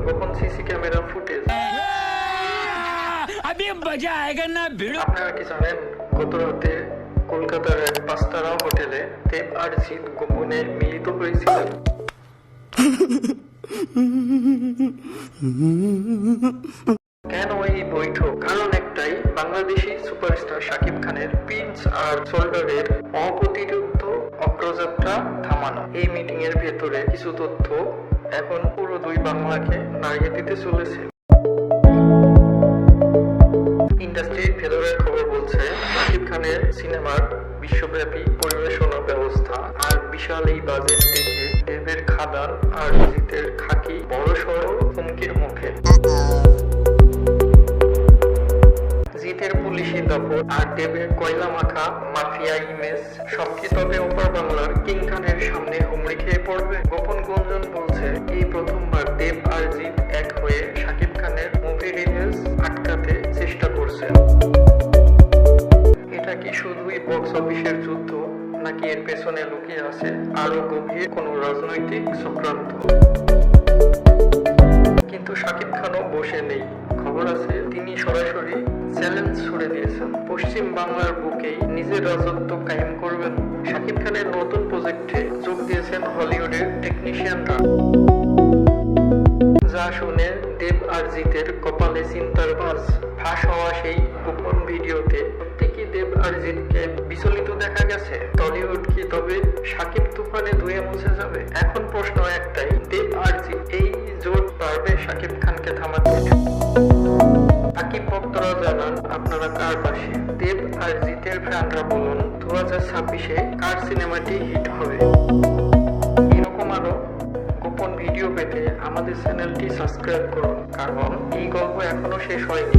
গোপন CC camera footage. আপনারা কি জানেন গত রাতে কলকাতার এক 5 তারা হোটেলে দেব আর জিৎ গোপনে মিলিত হয়েছিলেন? কেন এই বৈঠক? কারণ একটাই, বাংলাদেশি সুপারস্টার শাকিব খানের প্রিন্স আর সোল্ডারের অপ্রতিরোধ্য অগ্রযাত্রা থামানো। এই মিটিং এর ভেতরে কিছু তথ্য এখন পুরো দুই বাংলাকে নাড়িয়ে দিতে চলেছে। ইন্ডাস্ট্রির ভেতরের খবর বলছে, শাকিব খানের সিনেমার বিশ্বব্যাপী পরিবেশনা ব্যবস্থা আর বিশাল এই বাজেট দেখে দেবের খাদান আর জিতের খাকি বড়সড় হুমকির মুখে। জিতের পুলিশি দাপট আর দেবের কয়লা মাখা মাফিয়া ইমেজ সবকি তবে ওপার বাংলার কিং খানের সামনে হুমড়ি খেয়ে পড়বে? গোপন গুঞ্জন বলছে, এই প্রথমবার দেব আর জিত এক হয়ে শাকিব খানের মুভি রিলিজ আটকাতে চেষ্টা করছে। এটা কি শুধুই বক্স অফিসের যুদ্ধ, নাকি এর পেছনে লুকিয়ে আছে আরো গভীর কোনো রাজনৈতিক চক্রান্ত? কিন্তু শাকিব খানও বসে নেই। খবর আছে তিনি সরাসরি চ্যালেঞ্জ ছুড়ে দিয়েছেন, পশ্চিম বাংলার বুকেই নিজের রাজত্ব কায়েম করবেন। শাকিব খানের নতুন প্রজেক্টে যোগ দিয়েছেন হলিউডের টেকনিশিয়ানরা। যা শুনে দেব আর জিতের কপালে চিন্তার ভাঁজ। ফাঁস হওয়া সেই গোপন ভিডিওতে সত্যি দেব আর জিতকে বিচলিত দেখা গেছে? টলিউড কি তবে শাকিব তুফানে ধুয়ে মুছে যাবে? এখন প্রশ্ন একটাই, দেব আর জিত এই জোট পারবে শাকিব খানকে থামাতে? সাকিব ভক্তরা জানান আপনারা কার পাশে? দেব আর জিতের ফ্যানরা বলুন 2026-এ কার সিনেমাটি হিট হবে? এরকম আরো গোপন ভিডিও পেতে আমাদের চ্যানেলটি সাবস্ক্রাইব করুন, কারণ এই গল্প এখনো শেষ হয়নি।